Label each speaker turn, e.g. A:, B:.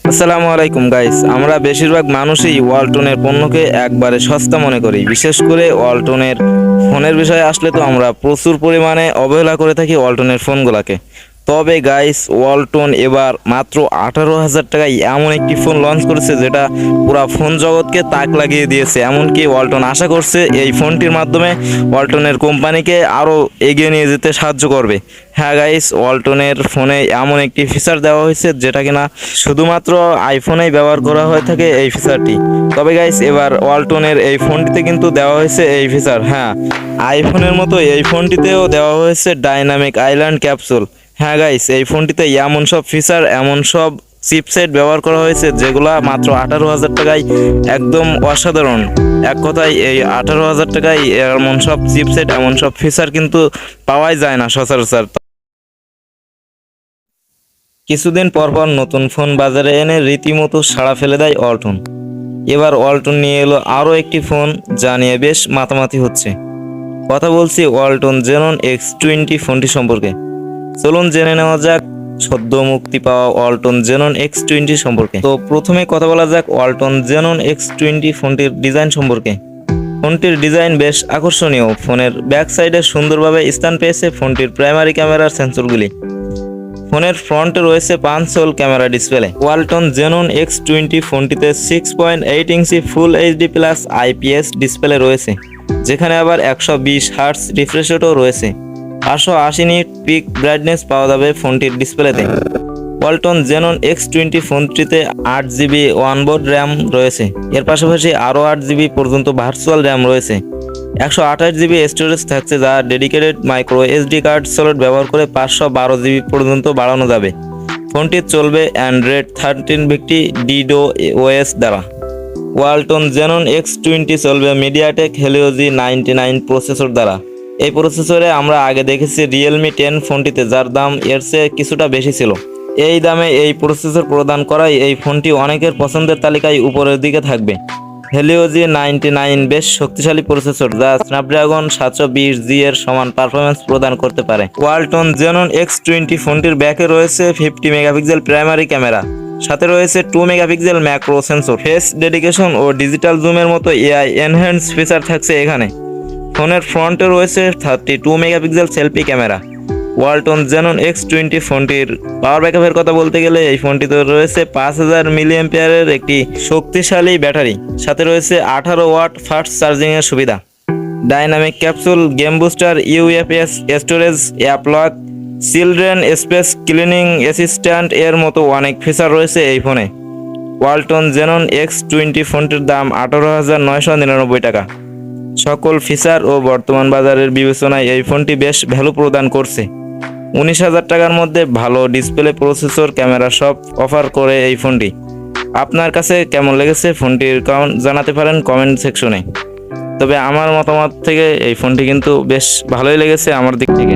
A: আসসালামু আলাইকুম গাইস, আমরা বেশিরভাগ মানুষই ওয়ালটনের পণ্যকে একবারে সস্তা মনে করি। বিশেষ করে ওয়ালটনের ফোনের বিষয়ে আসলে তো আমরা প্রচুর পরিমাণে অবহেলা করে থাকি ওয়ালটনের ফোনগুলোকে। তবে গাইস, ওয়ালটন এবার মাত্র 18,000 টাকায় এমন একটি ফোন লঞ্চ করেছে যেটা পুরো ফোন জগৎকে তাক লাগিয়ে দিয়েছে। এমনকি ওয়ালটন আশা করছে এই ফোনটির মাধ্যমে ওয়ালটনের কোম্পানিকে আরও এগিয়ে নিয়ে যেতে সাহায্য করবে। হ্যাঁ গাইস, ওয়ালটনের ফোনে এমন একটি ফিচার দেওয়া হয়েছে যেটা কিনা শুধুমাত্র আইফোনেই ব্যবহার করা হয়ে থাকে এই ফিচারটি। তবে গাইস, এবার ওয়ালটনের এই ফোনটিতে কিন্তু দেওয়া হয়েছে এই ফিচার। হ্যাঁ, আইফোনের মতো এই ফোনটিতেও দেওয়া হয়েছে ডাইনামিক আইল্যান্ড ক্যাপসুল। হ্যাঁ গাইস, এই ফোনটিতে এমন সব ফিচার, এমন সব চিপসেট ব্যবহার করা হয়েছে যেগুলা মাত্র 18,000 টাকায় একদম অসাধারণ। এক কথায় এই 18,000 টাকায় এমন সব চিপসেট, এমন সব ফিচার কিন্তু পাওয়াই যায় না সচরাচর। কিছুদিন পর পর নতুন ফোন বাজারে এনে রীতিমতো সাড়া ফেলে দেয় ওয়ালটন। এবার ওয়ালটন নিয়ে এলো আরও একটি ফোন যা নিয়ে বেশ মাতামাতি হচ্ছে। কথা বলছি ওয়ালটন জেনন X20 ফোনটি সম্পর্কে। চলুন জেনে নেওয়া যাক সদ্য মুক্তি পাওয়া ওয়ালটন জেনন X20 সম্পর্কে। তো প্রথমে কথা বলা যাক ওয়ালটন জেনন X20 ফোনটির ডিজাইন সম্পর্কে। ফোনটির ডিজাইন বেশ আকর্ষণীয়। ফোনের ব্যাক সাইডে সুন্দরভাবে স্থান পেয়েছে ফোনটির প্রাইমারি ক্যামেরার সেন্সরগুলি। ফোনের ফ্রন্টে রয়েছে 5 camera display. Walton xenon X20 ফোনটিতে 6.8 inch full HD plus IPS display রয়েছে, যেখানে আবার 120 হার্টজ রিফ্রেশ রেটও রয়েছে। 580 নিট পিক ব্রাইটনেস পাওয়া যাবে ফোনটির ডিসপ্লেতে। ওয়ালটন জেনন X20 ফোনটিতে 8GB অনবোর্ড র্যাম রয়েছে। এর পাশাপাশি আরও 8GB পর্যন্ত ভার্চুয়াল র্যাম রয়েছে। 128GB স্টোরেজ থাকছে, যা dedicated micro SD card slot ব্যবহার করে 512GB পর্যন্ত বাড়ানো যাবে। ফোনটি চলবে অ্যান্ড্রয়েড 13 ভিত্তি ডিডো ওএস দ্বারা। ওয়ালটন জেনন X20 চলবে মিডিয়াটেক হেলিও G99 প্রসেসর দ্বারা। এই প্রসেসরে আমরা আগে দেখেছি রিয়েলমি 10 ফোনটিতে, যার দাম এর চেয়ে কিছুটা বেশি ছিল। এই দামে এই প্রসেসর প্রদান করায় এই ফোনটি অনেকের পছন্দের তালিকায় উপরের দিকে থাকবে। হেলিও G99 বেশ শক্তিশালী প্রসেসর, যা স্ন্যাপড্রাগন 720G এর সমান পারফরমেন্স প্রদান করতে পারে। ওয়ালটন জেনন X20 ফোনটির ব্যাকে রয়েছে 50 মেগাপিক্সেল প্রাইমারি ক্যামেরা, সাথে রয়েছে 2 megapixel macro sensor. Face detection ও ডিজিটাল জুমের মতো এআই এনহ্যান্স ফিচার থাকছে এখানে। ফোনের ফ্রন্টে রয়েছে 32 megapixel selfie camera. Walton xenon X20 ফোনটির পাওয়ার ব্যাকআপের কথা বলতে গেলে এই ফোনটিতে রয়েছে 5000 মিলিঅ্যাম্পিয়ারের একটি শক্তিশালী ব্যাটারি, সাথে রয়েছে 18 ওয়াট ফাস্ট চার্জিংয়ের সুবিধা। Dynamic capsule, game booster, UFS storage, app lock, children space cleaning assistant এর মতো অনেক ফিচার রয়েছে এই ফোনে। ওয়ালটন জেনন X20 ফোনটির দাম 18,999 টাকা। সকল ফিচার ও বর্তমান বাজারের বিবেচনায় এই ফোনটি বেশ ভ্যালু প্রদান করছে। 19,000 টাকার মধ্যে ভালো ডিসপ্লে, প্রসেসর, ক্যামেরা সব অফার করে এই ফোনটি। আপনার কাছে কেমন লেগেছে ফোনটির জানাতে পারেন কমেন্ট সেকশনে। তবে আমার মতামত থেকে এই ফোনটি কিন্তু বেশ ভালোই লেগেছে আমার দিক থেকে।